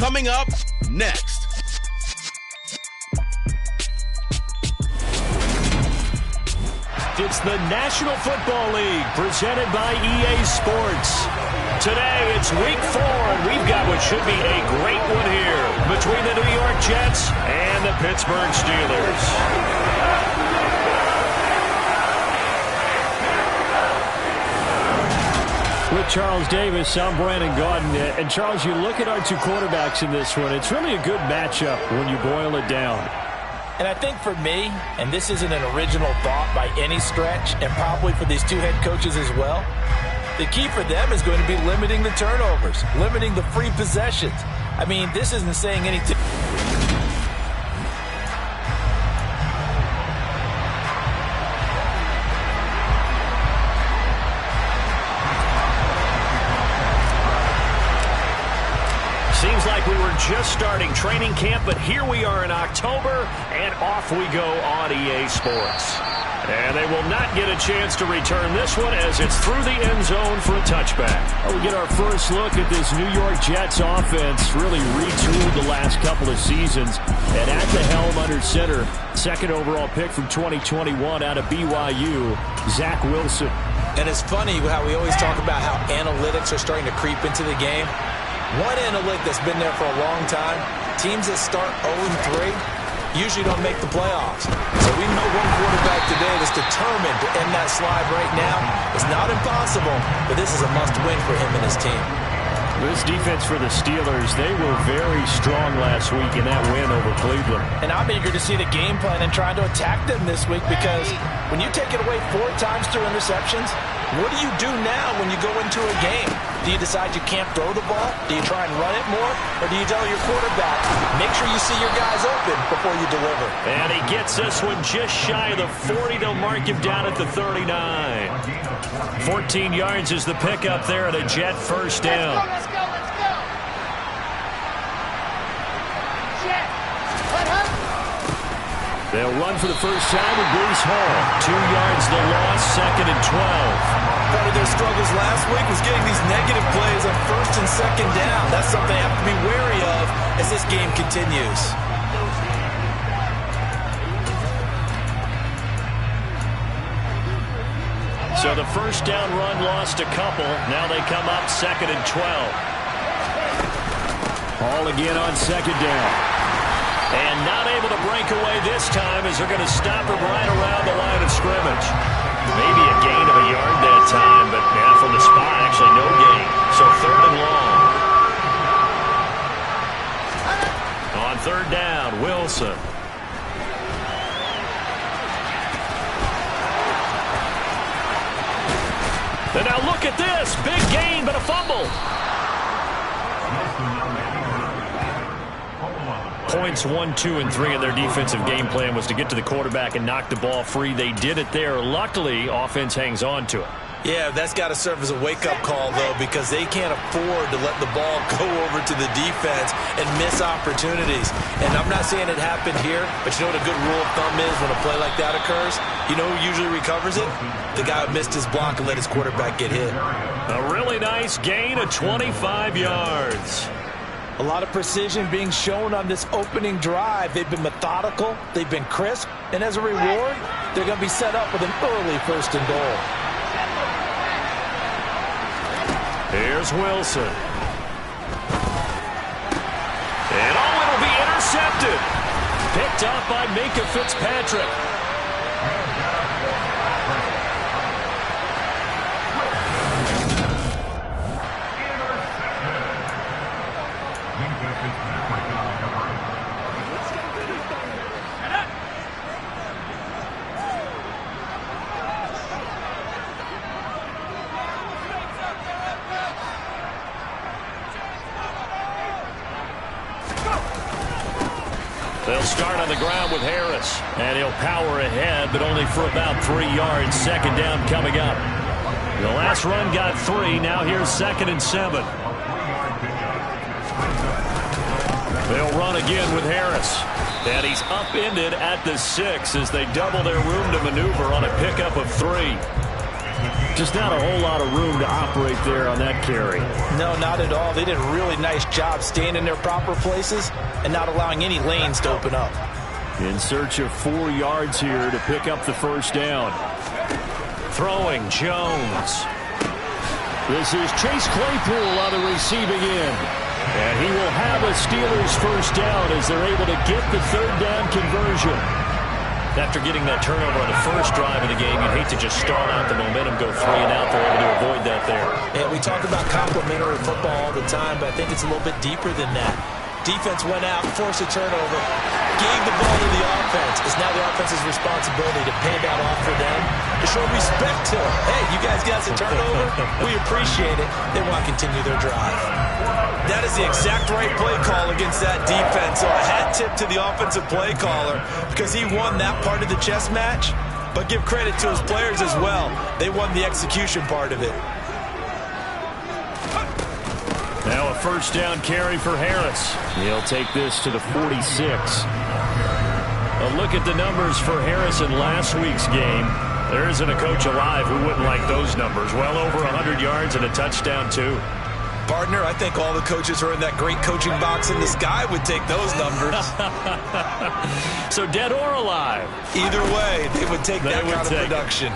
Coming up next. It's the National Football League presented by EA Sports. Today it's week 4, and we've got what should be a great one here between the New York Jets and the Pittsburgh Steelers. With Charles Davis, I'm Brandon Gaudin. And Charles, you look at our two quarterbacks in this one, it's really a good matchup when you boil it down. And I think for me, and this isn't an original thought by any stretch, and probably for these two head coaches as well, the key for them is going to be limiting the turnovers, limiting the free possessions. I mean, this isn't saying anything. Seems like we were just starting training camp, but here we are in October, and off we go on EA Sports. And they will not get a chance to return this one as it's through the end zone for a touchback. We get our first look at this New York Jets offense, really retooled the last couple of seasons. And at the helm under center, second overall pick from 2021 out of BYU, Zach Wilson. And it's funny how we always talk about how analytics are starting to creep into the game. One analytic that's been there for a long time, teams that start 0-3 usually don't make the playoffs. So we know one quarterback today that's determined to end that slide right now. It's not impossible, but this is a must-win for him and his team. This defense for the Steelers, they were very strong last week in that win over Cleveland. And I'm eager to see the game plan and trying to attack them this week, because when you take it away 4 times through interceptions, what do you do now when you go into a game? Do you decide you can't throw the ball? Do you try and run it more? Or do you tell your quarterback, make sure you see your guys open before you deliver? And he gets this one just shy of the 40. They'll mark him down at the 39. 14 yards is the pickup there at a Jet first down. Let's go. Jet, let him. They'll run for the first time with Breece Hall. 2 yards the loss, second and 12. Part of their struggles last week was getting these negative plays on first and second down. That's something they have to be wary of as this game continues. So the first down run lost a couple. Now they come up second and 12. Hall again on second down. And not able to break away this time as they're going to stop him right around the line of scrimmage. Maybe a gain of a yard that time, but now from the spot, actually no gain. So third and long. On third down, Wilson. And now look at this. Big gain, but a fumble. Points 1, 2, and 3 in their defensive game plan was to get to the quarterback and knock the ball free. They did it there. Luckily, offense hangs on to it. Yeah, that's got to serve as a wake-up call, though, because they can't afford to let the ball go over to the defense and miss opportunities. And I'm not saying it happened here, but you know what a good rule of thumb is when a play like that occurs? You know who usually recovers it? The guy who missed his block and let his quarterback get hit. A really nice gain of 25 yards. A lot of precision being shown on this opening drive. They've been methodical, they've been crisp, and as a reward, they're going to be set up with an early first and goal. Here's Wilson. And it'll be intercepted. Picked up by Minkah Fitzpatrick. They'll start on the ground with Harris. And he'll power ahead, but only for about 3 yards. Second down coming up. The last run got 3. Now here's second and 7. They'll run again with Harris. And he's upended at the 6 as they double their room to maneuver on a pickup of 3. Just not a whole lot of room to operate there on that carry. No, not at all. They did a really nice job staying in their proper places and not allowing any lanes to open up. In search of 4 yards here to pick up the first down. Throwing, Jones. This is Chase Claypool on the receiving end. And he will have a Steelers first down as they're able to get the third down conversion. After getting that turnover on the first drive of the game, you'd hate to just stall out the momentum, go 3 and out. They're able to avoid that there. And we talk about complementary football all the time, but I think it's a little bit deeper than that. Defense went out, forced a turnover, gave the ball to the offense. It's now the offense's responsibility to pay that off for them, to show respect to them. Hey, you guys got a turnover? We appreciate it. They want to continue their drive. That is the exact right play call against that defense. So a hat tip to the offensive play caller because he won that part of the chess match. But give credit to his players as well. They won the execution part of it. Now a first down carry for Harris. He'll take this to the 46. A look at the numbers for Harris in last week's game. There isn't a coach alive who wouldn't like those numbers. Well over 100 yards and a touchdown, too. Partner, I think all the coaches who are in that great coaching box in the sky would take those numbers. So dead or alive? Either way, they would take that kind of production.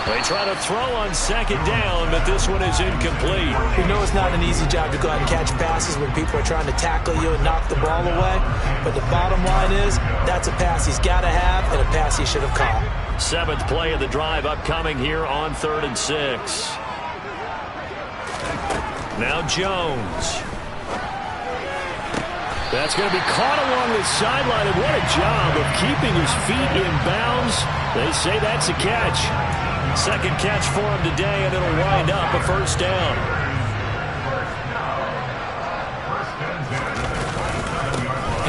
They try to throw on second down, but this one is incomplete. We know it's not an easy job to go out and catch passes when people are trying to tackle you and knock the ball away. But the bottom line is, that's a pass he's got to have and a pass he should have caught. 7th play of the drive upcoming here on 3rd and 6. Now Jones. That's going to be caught along the sideline, and what a job of keeping his feet in bounds. They say that's a catch. Second catch for him today, and it'll wind up a first down.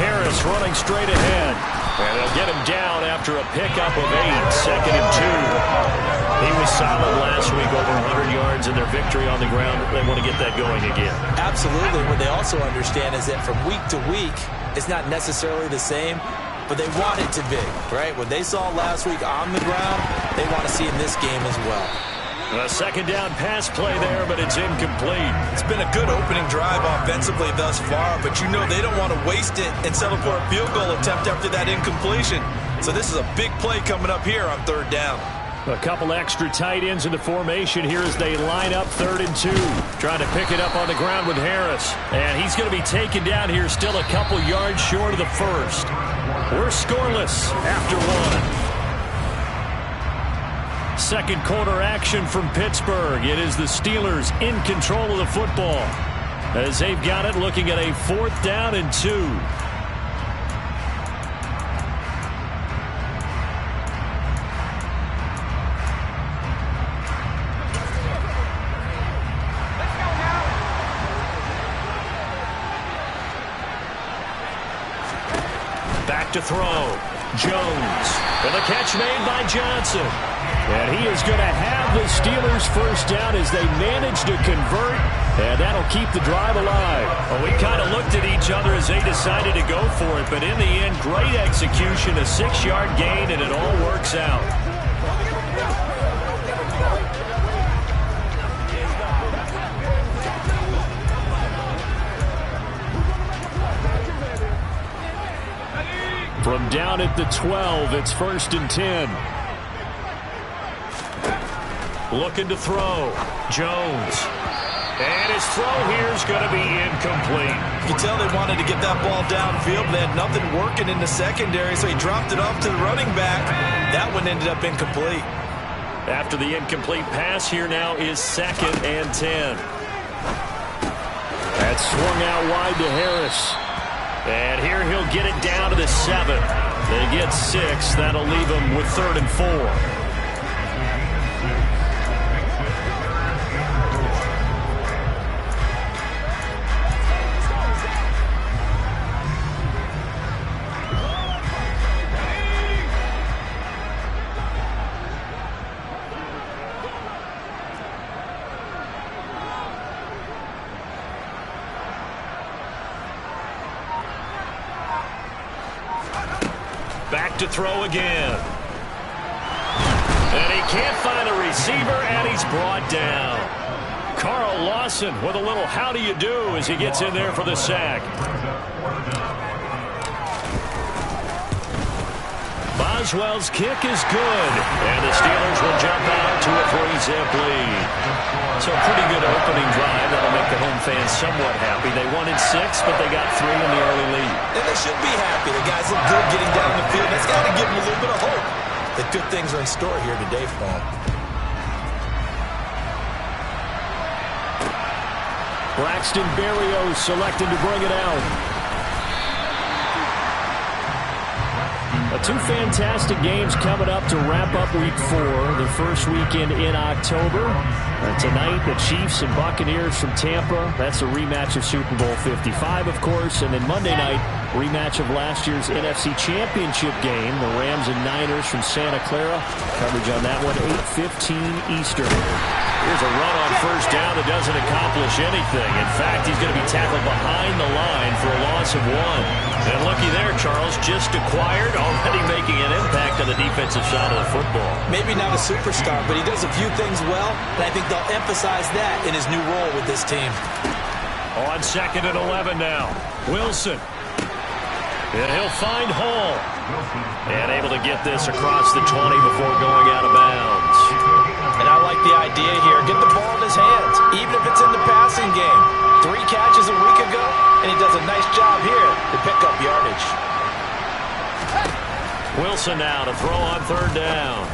Harris running straight ahead. And they'll get him down after a pickup of 8, 2nd and 2. He was solid last week, over 100 yards in their victory on the ground. They want to get that going again. Absolutely. What they also understand is that from week to week, it's not necessarily the same, but they want it to be, right? What they saw last week on the ground, they want to see in this game as well. A second down pass play there, but it's incomplete. It's been a good opening drive offensively thus far, but you know they don't want to waste it and settle for a field goal attempt after that incompletion. So this is a big play coming up here on 3rd down. A couple extra tight ends in the formation here as they line up 3rd and 2. Trying to pick it up on the ground with Harris. And he's going to be taken down here, still a couple yards short of the first. We're scoreless after 1. Second quarter action from Pittsburgh. It is the Steelers in control of the football as they've got it, looking at a 4th down and 2. Back to throw. Jones. And the catch made by Johnson. And he is going to have the Steelers first down as they manage to convert. And that'll keep the drive alive. Well, we kind of looked at each other as they decided to go for it. But in the end, great execution, a 6-yard gain, and it all works out. From down at the 12, it's 1st and 10. Looking to throw. Jones. And his throw here is going to be incomplete. You can tell they wanted to get that ball downfield, but they had nothing working in the secondary, so he dropped it off to the running back. That one ended up incomplete. After the incomplete pass, here now is 2nd and 10. That's swung out wide to Harris. And here he'll get it down to the 7. They get 6. That'll leave them with 3rd and 4. Back to throw again. And he can't find a receiver, and he's brought down. Carl Lawson with a little how do you do as he gets in there for the sack. Boswell's kick is good, and the Steelers will jump out to a 3-zip lead. So a pretty good opening drive. That'll make the home fans somewhat happy. They wanted 6, but they got 3 in the early lead. And they should be happy. The guys look good getting down the field. That's got to give them a little bit of hope that good things are in store here today for them. Braxton Berrios selected to bring it out. Two fantastic games coming up to wrap up Week 4, the first weekend in October. Tonight, the Chiefs and Buccaneers from Tampa. That's a rematch of Super Bowl 55, of course. And then Monday night, rematch of last year's NFC Championship game, the Rams and Niners from Santa Clara. Coverage on that one, 8:15 Eastern. Here's a run on first down that doesn't accomplish anything. In fact, he's going to be tackled behind the line for a loss of 1. And looky there, Charles, just acquired, already making an impact on the defensive side of the football. Maybe not a superstar, but he does a few things well, and I think they'll emphasize that in his new role with this team. On 2nd and 11 now, Wilson. And he'll find Hall. And able to get this across the 20 before going out of bounds. And I like the idea here. Get the ball in his hands, even if it's in the passing game. 3 catches a week ago, and he does a nice job here to pick up yardage. Wilson now to throw on 3rd down.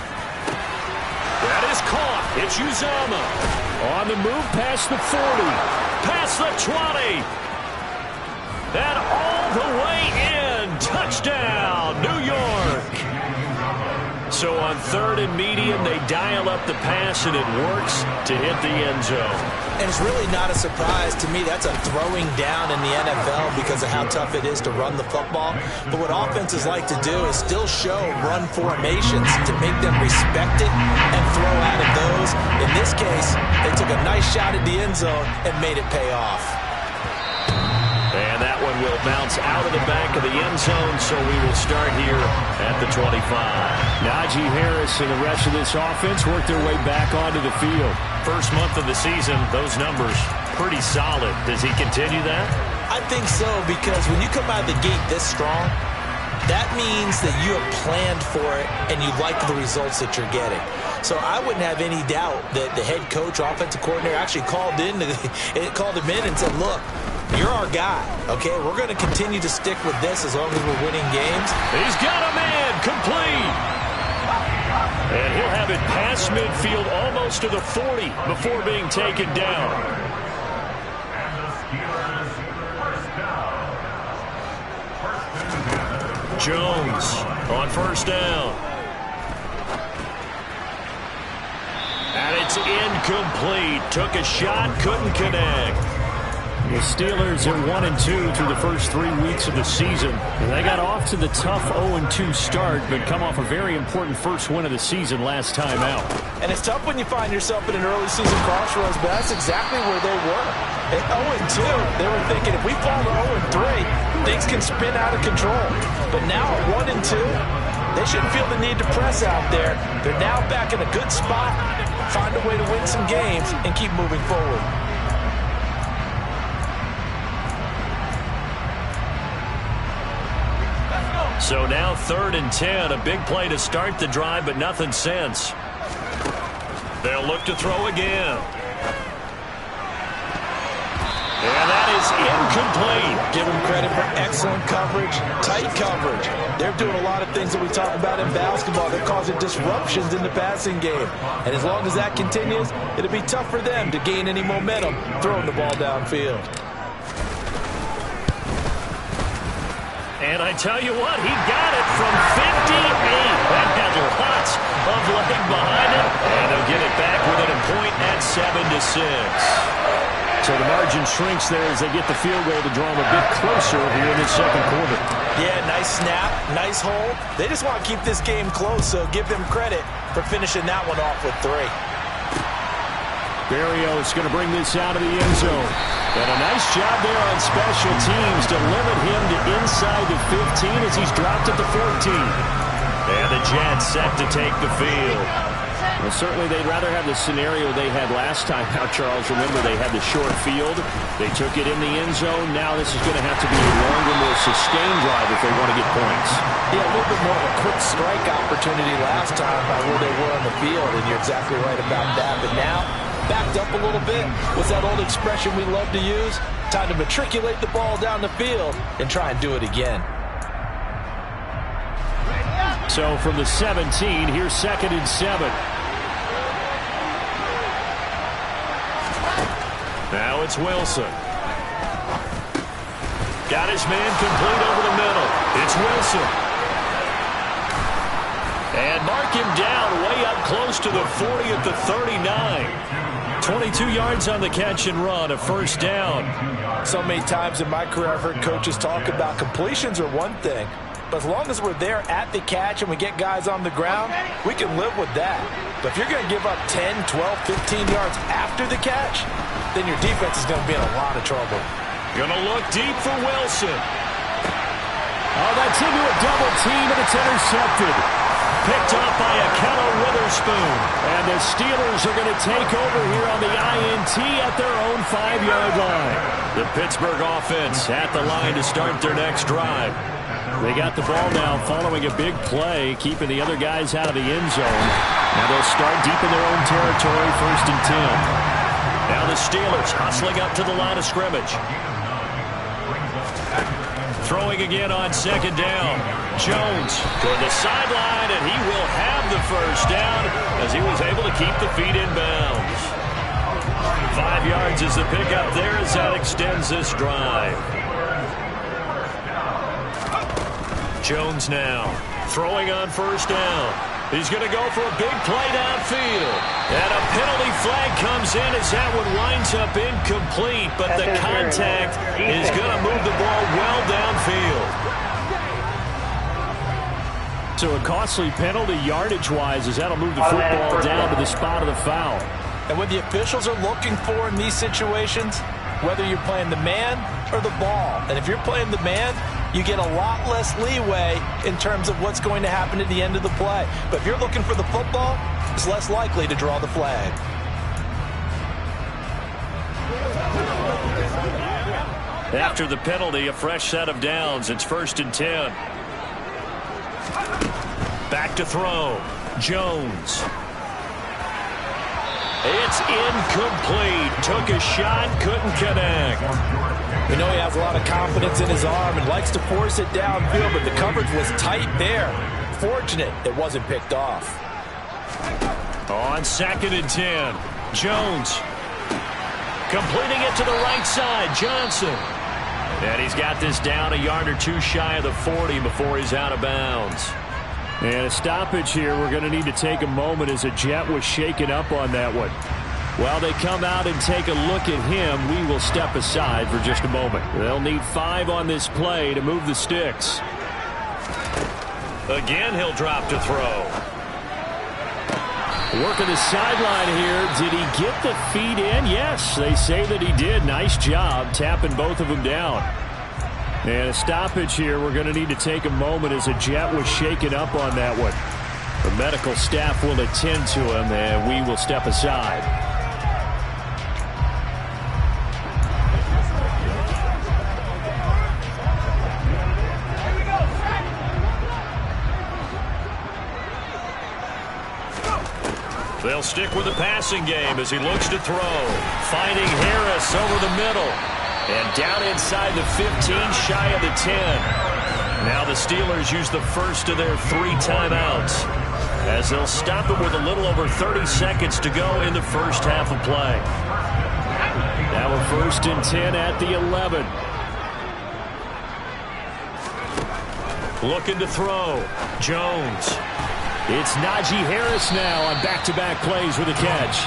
That is caught. It's Uzomah. On the move past the 40. Past the 20. And all the way in. Touchdown, New York. So on 3rd and medium, they dial up the pass, and it works to hit the end zone. And it's really not a surprise to me. That's a throwing down in the NFL because of how tough it is to run the football. But what offenses like to do is still show run formations to make them respect it and throw out of those. In this case, they took a nice shot at the end zone and made it pay off. And that one will bounce out of the back of the end zone, so we will start here at the 25. Najee Harris and the rest of this offense work their way back onto the field. First month of the season, those numbers pretty solid. Does he continue that? I think so, because when you come out of the gate this strong, that means that you have planned for it and you like the results that you're getting. So I wouldn't have any doubt that the head coach, offensive coordinator, actually called him in and said, look, you're our guy, okay? We're going to continue to stick with this as long as we're winning games. He's got a man complete. And he'll have it past midfield almost to the 40 before being taken down. Jones on 1st down. And it's incomplete. Took a shot, couldn't connect. The Steelers are 1-2 through the first 3 weeks of the season. And they got off to the tough 0-2 start, but come off a very important first win of the season last time out. And it's tough when you find yourself in an early season crossroads, but that's exactly where they were. At 0-2, they were thinking if we fall to 0-3, things can spin out of control. But now at 1-2, they shouldn't feel the need to press out there. They're now back in a good spot, find a way to win some games, and keep moving forward. So now 3rd and 10, a big play to start the drive, but nothing since. They'll look to throw again. And that is incomplete. Give them credit for excellent coverage, tight coverage. They're doing a lot of things that we talk about in basketball. They're causing disruptions in the passing game. And as long as that continues, it'll be tough for them to gain any momentum throwing the ball downfield. And I tell you what, he got it from 58. That had lots of leg behind it. And they'll get it back within a point at 7-6. So the margin shrinks there as they get the field goal to draw them a bit closer here in the second quarter. Yeah, nice snap, nice hold. They just want to keep this game close, so give them credit for finishing that one off with 3. Berrios going to bring this out of the end zone. And a nice job there on special teams to limit him to inside the 15 as he's dropped at the 14. And the Jets set to take the field. Well, certainly they'd rather have the scenario they had last time out, Charles. Remember, they had the short field. They took it in the end zone. Now this is going to have to be a longer, more sustained drive if they want to get points. Yeah, a little bit more of a quick strike opportunity last time by where they were on the field, and you're exactly right about that. But now, backed up a little bit. What's that old expression we love to use? Time to matriculate the ball down the field and try and do it again. So from the 17, here's 2nd and 7. Now it's Wilson. Got his man complete over the middle. It's Wilson. And mark him down way up close to the 40 at the 39. 22 yards on the catch and run, a first down. So many times in my career I've heard coaches talk about completions are one thing, but as long as we're there at the catch and we get guys on the ground, we can live with that. But if you're going to give up 10, 12, 15 yards after the catch, then your defense is going to be in a lot of trouble. Going to look deep for Wilson. Oh, that's into a double team, and it's intercepted. Picked up by Ahkello Witherspoon. And the Steelers are going to take over here on the INT at their own 5-yard line. The Pittsburgh offense at the line to start their next drive. They got the ball now following a big play, keeping the other guys out of the end zone. Now they'll start deep in their own territory, 1st and 10. Now the Steelers hustling up to the line of scrimmage. Throwing again on 2nd down. Jones toward the sideline, and he will have the first down as he was able to keep the feet in bounds. 5 yards is the pickup there as that extends this drive. Jones now throwing on 1st down. He's going to go for a big play downfield. And a penalty flag comes in as that one winds up incomplete. But the contact is going to move the ball well downfield. So a costly penalty yardage-wise as that'll move the football down to the spot of the foul. And what the officials are looking for in these situations, whether you're playing the man or the ball. And if you're playing the man, you get a lot less leeway in terms of what's going to happen at the end of the play. But if you're looking for the football, it's less likely to draw the flag. After the penalty, a fresh set of downs. It's 1st and 10. Back to throw. Jones. It's incomplete. Took a shot, couldn't connect. We know he has a lot of confidence in his arm and likes to force it downfield, but the coverage was tight there. Fortunate it wasn't picked off. On 2nd and 10, Jones completing it to the right side. Johnson. And he's got this down a yard or two shy of the 40 before he's out of bounds. And a stoppage here. We're going to need to take a moment as a Jet was shaken up on that one. While they come out and take a look at him, we will step aside for just a moment. They'll need 5 on this play to move the sticks. Again, he'll drop to throw. Working the sideline here. Did he get the feet in? Yes, they say that he did. Nice job tapping both of them down. And a stoppage here. We're going to need to take a moment as a Jet was shaken up on that one. The medical staff will attend to him, and we will step aside. They'll stick with the passing game as he looks to throw. Finding Harris over the middle. And down inside the 15, shy of the 10. Now the Steelers use the first of their 3 timeouts as they'll stop it with a little over 30 seconds to go in the first half of play. Now a 1st and 10 at the 11. Looking to throw. Jones. It's Najee Harris now on back-to-back plays with a catch.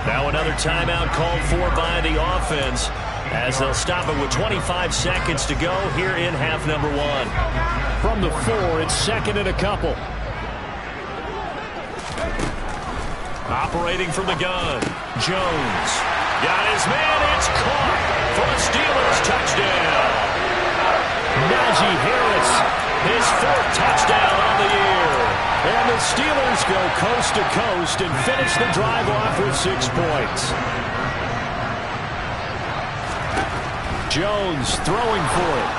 Now another timeout called for by the offense as they'll stop it with 25 seconds to go here in half number 1. From the 4, it's 2nd and a couple. Operating from the gun, Jones. Got his man, it's caught for a Steelers touchdown. Najee Harris, his 4th touchdown on the year. And the Steelers go coast to coast and finish the drive off with 6 points. Jones throwing for it.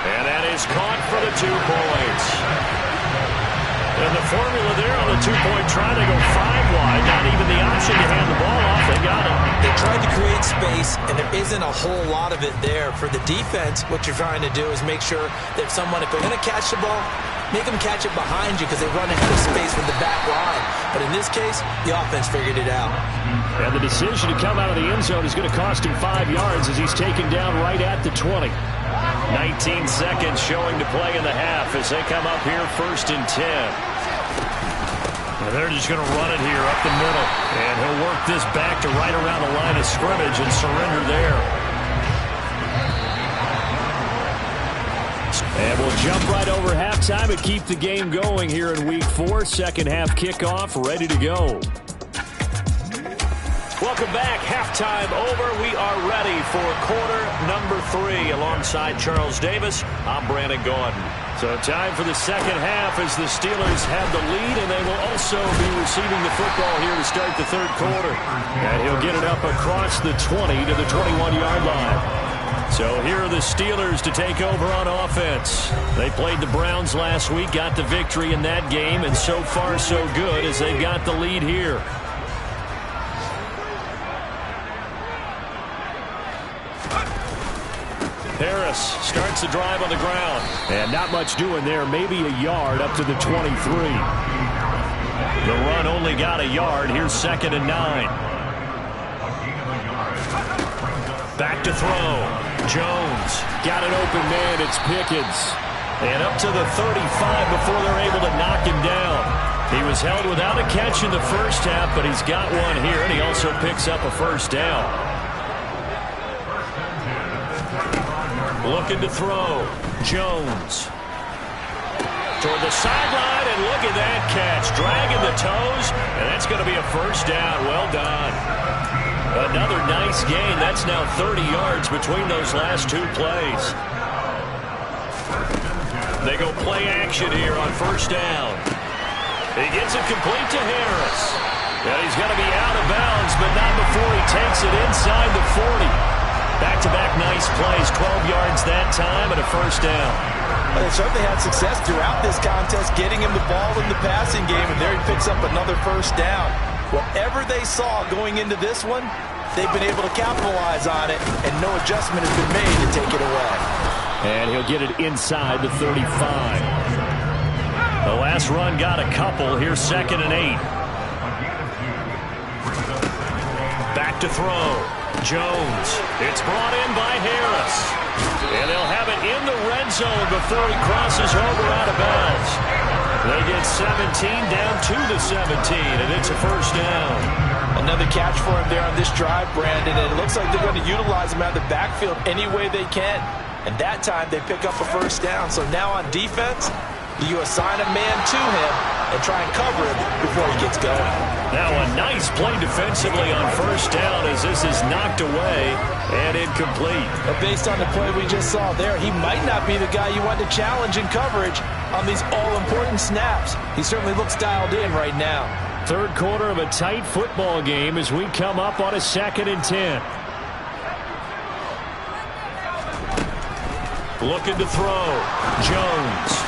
And that is caught for the 2 points. And the formula there on the 2-point try, they go 5 wide. Not even the option to hand the ball off. They got it. They tried to create space, and there isn't a whole lot of it there. For the defense, what you're trying to do is make sure that if they're going to catch the ball, make them catch it behind you because they run ahead of space with the back line. But in this case, the offense figured it out. And the decision to come out of the end zone is going to cost him 5 yards as he's taken down right at the 20. 19 seconds showing to play in the half as they come up here 1st and 10. And they're just going to run it here up the middle. And he'll work this back to right around the line of scrimmage and surrender there. And we'll jump right over halftime and keep the game going here in Week 4. Second half kickoff ready to go. Welcome back. Halftime over. We are ready for quarter number 3. Alongside Charles Davis, I'm Brandon Gaudin. So time for the second half as the Steelers have the lead, and they will also be receiving the football here to start the third quarter. And he'll get it up across the 20 to the 21-yard line. So here are the Steelers to take over on offense. They played the Browns last week, got the victory in that game, and so far so good as they've got the lead here. Harris starts the drive on the ground. And not much doing there. Maybe a yard up to the 23. The run only got a yard. Here's 2nd and 9. Back to throw. Jones got an open man. It's Pickens. And up to the 35 before they're able to knock him down. He was held without a catch in the first half, but he's got one here, and he also picks up a first down. Looking to throw. Jones. Toward the sideline, and look at that catch. Dragging the toes, and that's going to be a first down. Well done. Another nice gain. That's now 30 yards between those last 2 plays. They go play action here on first down. He gets it complete to Harris. And he's going to be out of bounds, but not before he takes it inside the 40. Back-to-back nice plays, 12 yards that time and a first down. Well, they certainly had success throughout this contest, getting him the ball in the passing game, and there he picks up another first down. Whatever they saw going into this one, they've been able to capitalize on it, and no adjustment has been made to take it away. And he'll get it inside the 35. The last run got a couple. Here's 2nd and 8. Back to throw. Jones. It's brought in by Harris. And they'll have it in the red zone before he crosses over out of bounds. They get 17 down to the 17, and it's a first down. Another catch for him there on this drive, Brandon, and it looks like they're going to utilize him out of the backfield any way they can. And that time they pick up a first down. So now on defense, you assign a man to him and try and cover him before he gets going. Now a nice play defensively on first down as this is knocked away and incomplete. But based on the play we just saw there, he might not be the guy you want to challenge in coverage on these all-important snaps. He certainly looks dialed in right now. Third quarter of a tight football game as we come up on a 2nd and 10. Looking to throw. Jones.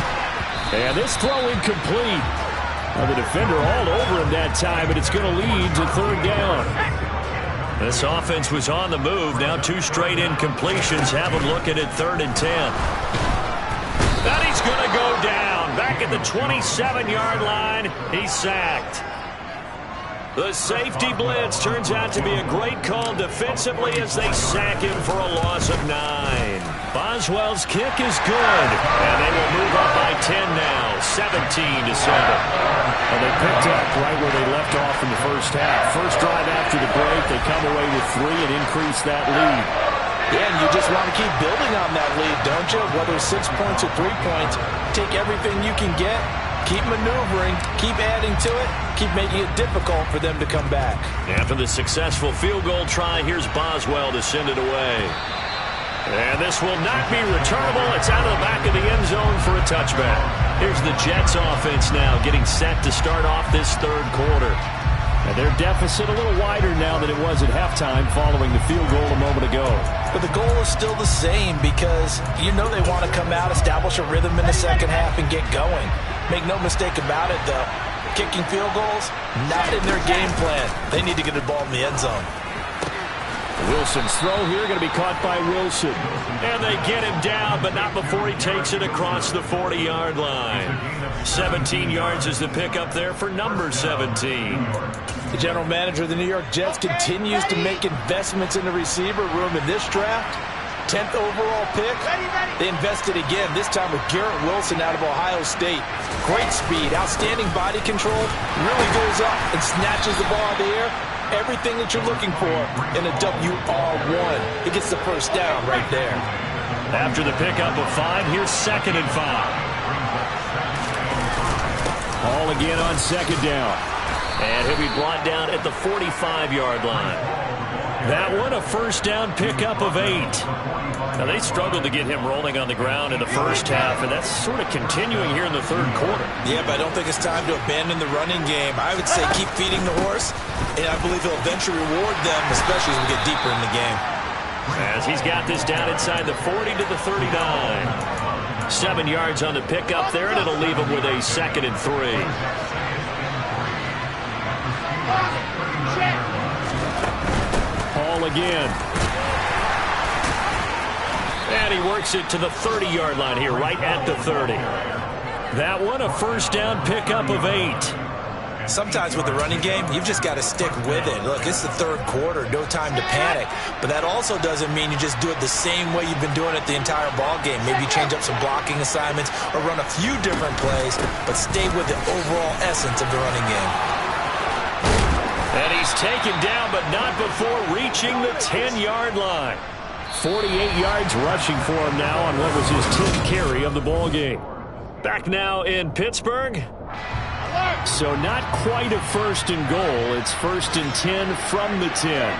And this throw incomplete. Well, the defender all over him that time, and it's going to lead to 3rd down. This offense was on the move. Now 2 straight incompletions have him looking at 3rd and 10. And he's going to go down. Back at the 27-yard line. He's sacked. The safety blitz turns out to be a great call defensively as they sack him for a loss of 9. Boswell's kick is good, and they will move up by 10 now, 17-7. Well, they picked up right where they left off in the first half. First drive after the break, they come away with 3 and increase that lead. Yeah, and you just want to keep building on that lead, don't you? Whether it's 6 points or 3 points, take everything you can get, keep maneuvering, keep adding to it, keep making it difficult for them to come back. After the successful field goal try, here's Boswell to send it away. And this will not be returnable. It's out of the back of the end zone for a touchback. Here's the Jets offense now getting set to start off this third quarter. And their deficit a little wider now than it was at halftime following the field goal a moment ago. But the goal is still the same because you know they want to come out, establish a rhythm in the second half, and get going. Make no mistake about it, though. Kicking field goals, not in their game plan. They need to get the ball in the end zone. Wilson's throw here going to be caught by Wilson. And they get him down, but not before he takes it across the 40-yard line. 17 yards is the pickup there for number 17. The general manager of the New York Jets continues to make investments in the receiver room in this draft. 10th overall pick. They invested again, this time with Garrett Wilson out of Ohio State. Great speed, outstanding body control, really goes up and snatches the ball out of the air. Everything that you're looking for in a WR1. He gets the first down right there. After the pickup of 5, here's 2nd and 5. All again on 2nd down. And he'll be brought down at the 45-yard line. That one, a first down pickup of 8. Now, they struggled to get him rolling on the ground in the first half, and that's sort of continuing here in the third quarter. Yeah, but I don't think it's time to abandon the running game. I would say keep feeding the horse, and I believe he'll eventually reward them, especially as we get deeper in the game. As he's got this down inside the 40 to the 39. 7 yards on the pickup there, and it'll leave him with a 2nd and 3. Hall again. And he works it to the 30-yard line here, right at the 30. That one, a first down pickup of 8. Sometimes with the running game, you've just got to stick with it. Look, it's the third quarter, no time to panic. But that also doesn't mean you just do it the same way you've been doing it the entire ball game. Maybe change up some blocking assignments or run a few different plays, but stay with the overall essence of the running game. And he's taken down, but not before reaching the 10-yard line. 48 yards rushing for him now on what was his 10th carry of the ball game. Back now in Pittsburgh. So not quite a first and goal. It's 1st and 10 from the 10.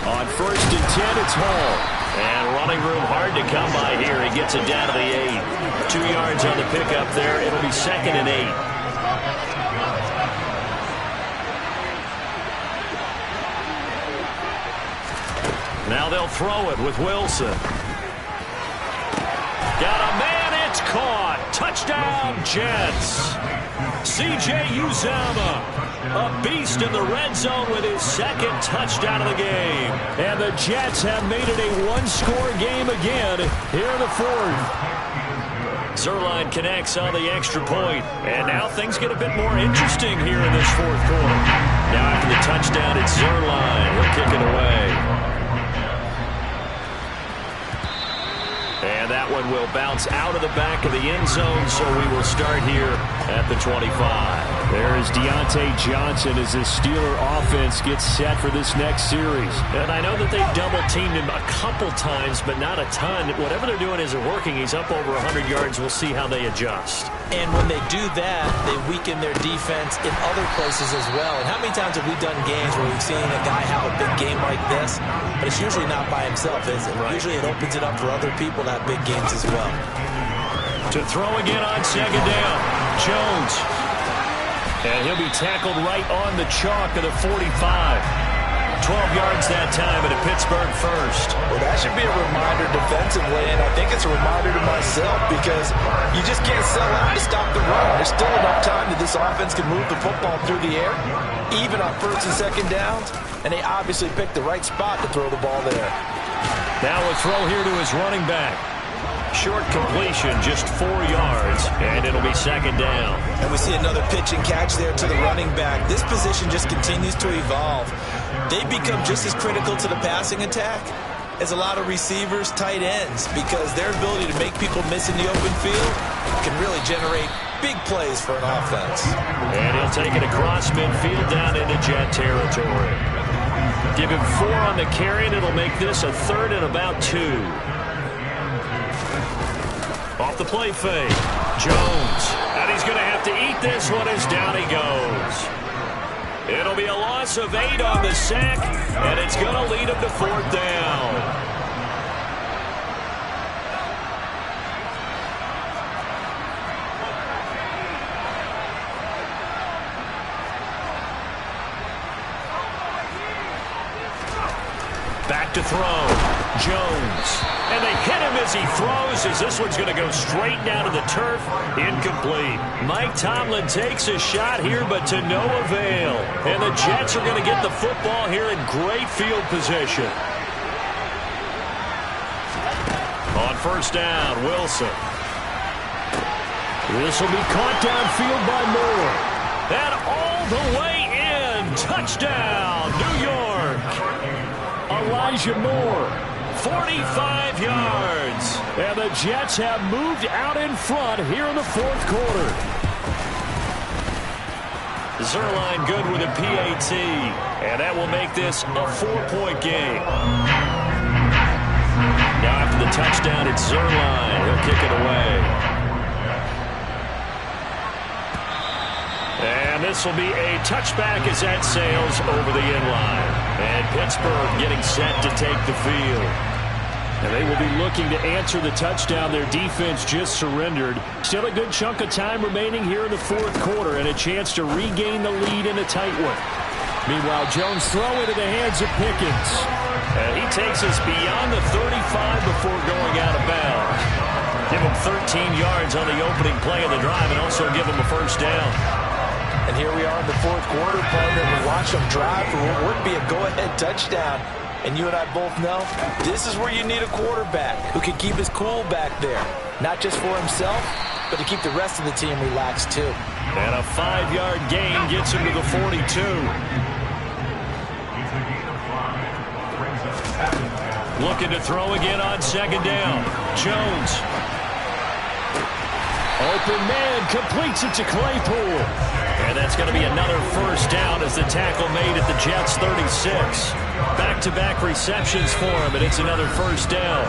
On 1st and 10, it's Hall. And running room hard to come by here. He gets it down to the 8. 2 yards on the pickup there. It'll be 2nd and 8. Now they'll throw it with Wilson. Got a man, it's caught. Touchdown, Jets. C.J. Uzomah, a beast in the red zone with his 2nd touchdown of the game. And the Jets have made it a one-score game again here in the 4th. Zuerlein connects on the extra point. And now things get a bit more interesting here in this 4th quarter. Now after the touchdown, it's Zuerlein. He'll kick it away. And that one will bounce out of the back of the end zone, so we will start here at the 25. There is Deontay Johnson as this Steeler offense gets set for this next series. And I know that they've double-teamed him a couple times, but not a ton. Whatever they're doing isn't working. He's up over 100 yards. We'll see how they adjust. And when they do that, they weaken their defense in other places as well. And how many times have we done games where we've seen a guy have a big game like this, but it's usually not by himself, is it? Right. Usually it opens it up for other people to have big games as well. To throw again on 2nd down, Jones. And he'll be tackled right on the chalk of the 45. 12 yards that time at a Pittsburgh first. Well, that should be a reminder defensively, and I think it's a reminder to myself because you just can't sell out to stop the run. There's still enough time that this offense can move the football through the air, even on 1st and 2nd downs, and they obviously picked the right spot to throw the ball there. Now a throw here to his running back. Short completion, just 4 yards, and it'll be 2nd down. And we see another pitch and catch there to the running back. This position just continues to evolve. They become just as critical to the passing attack as a lot of receivers, tight ends, because their ability to make people miss in the open field can really generate big plays for an offense. And he'll take it across midfield down into Jet territory. Give him 4 on the carry, and it'll make this a 3rd and about 2. Off the play fake, Jones. And he's going to have to eat this one as down he goes. It'll be a loss of 8 on the sack, and it's going to lead him to 4th down. to throw. Jones. And they hit him as he throws, as this one's going to go straight down to the turf. Incomplete. Mike Tomlin takes a shot here, but to no avail. And the Jets are going to get the football here in great field position. On first down, Wilson. This will be caught downfield by Moore. And all the way in. Touchdown, New York. Elijah Moore, 45 yards. And the Jets have moved out in front here in the fourth quarter. Zuerlein good with a PAT. And that will make this a 4-point game. Now after the touchdown, it's Zuerlein. He'll kick it away. And this will be a touchback as that sails over the inline. And Pittsburgh getting set to take the field. And they will be looking to answer the touchdown their defense just surrendered. Still a good chunk of time remaining here in the fourth quarter and a chance to regain the lead in a tight one. Meanwhile, Jones throwing into the hands of Pickens. And he takes us beyond the 35 before going out of bounds. Give him 13 yards on the opening play of the drive and also give him a first down. And here we are in the fourth quarter, partner. We watch them drive for what would be a go-ahead touchdown. And you and I both know this is where you need a quarterback who can keep his cool back there. Not just for himself, but to keep the rest of the team relaxed too. And a 5-yard gain gets him to the 42. Looking to throw again on second down. Jones. Open man, completes it to Claypool. And that's going to be another first down as the tackle made at the Jets' 36. Back-to-back receptions for him, and it's another first down.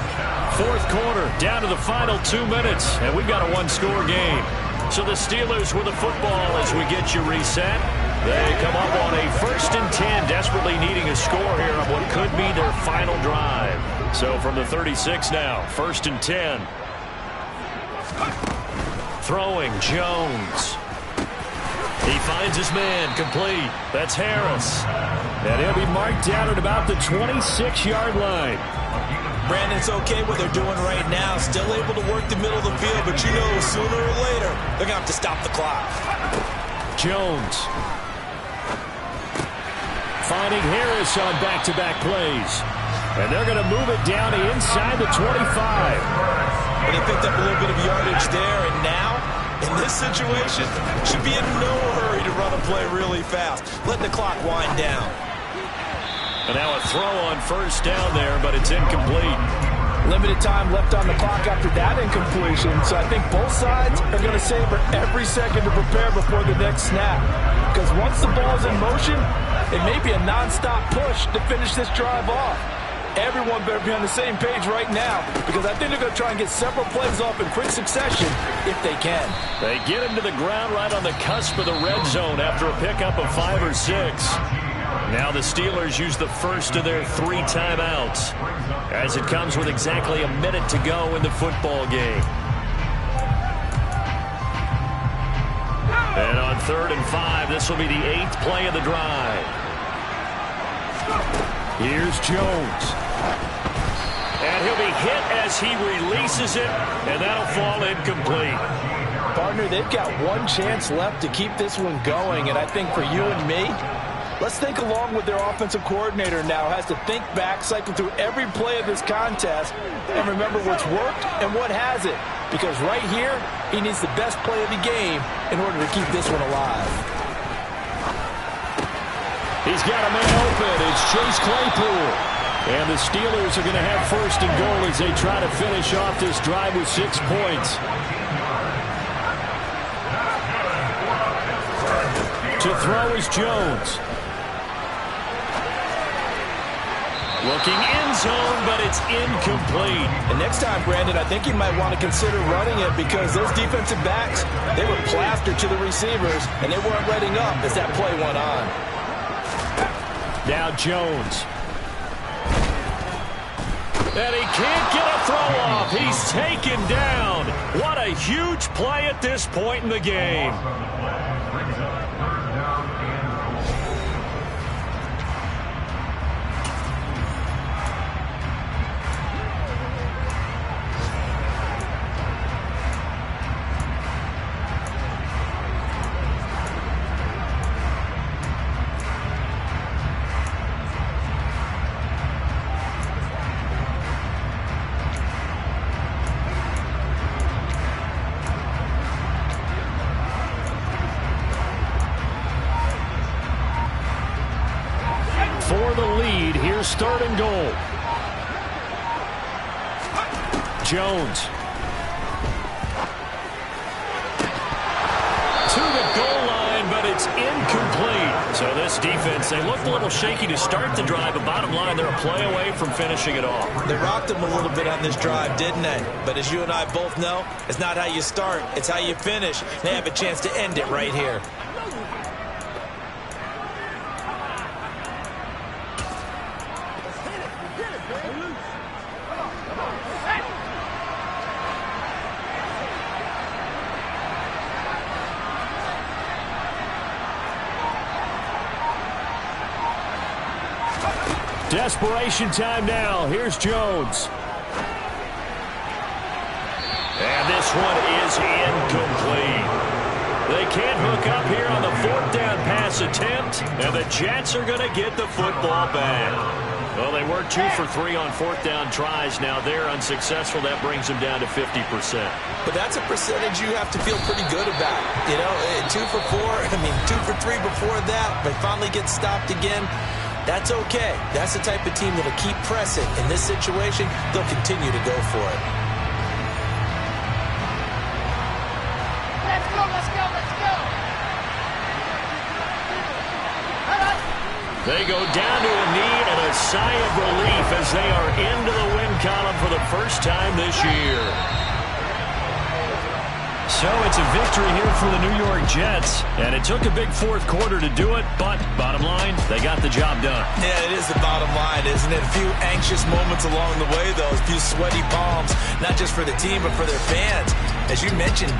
Fourth quarter, down to the final 2 minutes, and we've got a one-score game. So the Steelers with the football as we get you reset. They come up on a 1st and 10, desperately needing a score here on what could be their final drive. So from the 36 now, 1st and 10. Throwing, Jones. He finds his man, complete. That's Harris. And he'll be marked down at about the 26-yard line. Brandon, it's okay what they're doing right now. Still able to work the middle of the field, but you know sooner or later they're going to have to stop the clock. Jones. Finding Harris on back-to-back plays. And they're going to move it down to inside the 25. And they picked up a little bit of yardage there, and now, in this situation, should be in no hurry to run a play really fast. Let the clock wind down. And now a throw on first down there, but it's incomplete. Limited time left on the clock after that incompletion, so I think both sides are going to savor every second to prepare before the next snap. Because once the ball's in motion, it may be a nonstop push to finish this drive off. Everyone better be on the same page right now, because I think they're going to try and get several plays off in quick succession if they can. They get him to the ground right on the cusp of the red zone after a pickup of 5 or 6. Now the Steelers use the first of their 3 timeouts as it comes with exactly a minute to go in the football game. And on 3rd and 5, this will be the 8th play of the drive. Here's Jones. And he'll be hit as he releases it, and that'll fall incomplete. Partner, they've got one chance left to keep this one going, and I think for you and me, let's think along with their offensive coordinator now. Has to think back, cycle through every play of this contest, and remember what's worked and what hasn't. Because right here, he needs the best play of the game in order to keep this one alive. He's got a man open. It's Chase Claypool. And the Steelers are going to have 1st and goal as they try to finish off this drive with 6 points. To throw is Jones. Looking end zone, but it's incomplete. And next time, Brandon, I think you might want to consider running it because those defensive backs, they were plastered to the receivers, and they weren't letting up as that play went on. Now Jones. And he can't get a throw off. He's taken down. What a huge play at this point in the game. third and goal. Jones. To the goal line, but it's incomplete. So this defense, they looked a little shaky to start the drive, but bottom line, they're a play away from finishing it off. They rocked them a little bit on this drive, didn't they? But as you and I both know, it's not how you start, it's how you finish. They have a chance to end it right here. Desperation time now. Here's Jones. And this one is incomplete. They can't hook up here on the fourth down pass attempt, and the Jets are going to get the football back. Well, they were 2 for 3 on fourth down tries. Now they're unsuccessful. That brings them down to 50%. But that's a percentage you have to feel pretty good about. You know, 2 for 4, 2 for 3 before that. They finally get stopped again. That's okay. That's the type of team that'll keep pressing. In this situation, they'll continue to go for it. Let's go, let's go, let's go. They go down to a knee and a sigh of relief as they are into the win column for the first time this year. So it's a victory here for the New York Jets, and it took a big fourth quarter to do it, but bottom line, they got the job done. Yeah, it is the bottom line, isn't it? A few anxious moments along the way, though, a few sweaty palms, not just for the team, but for their fans. As you mentioned,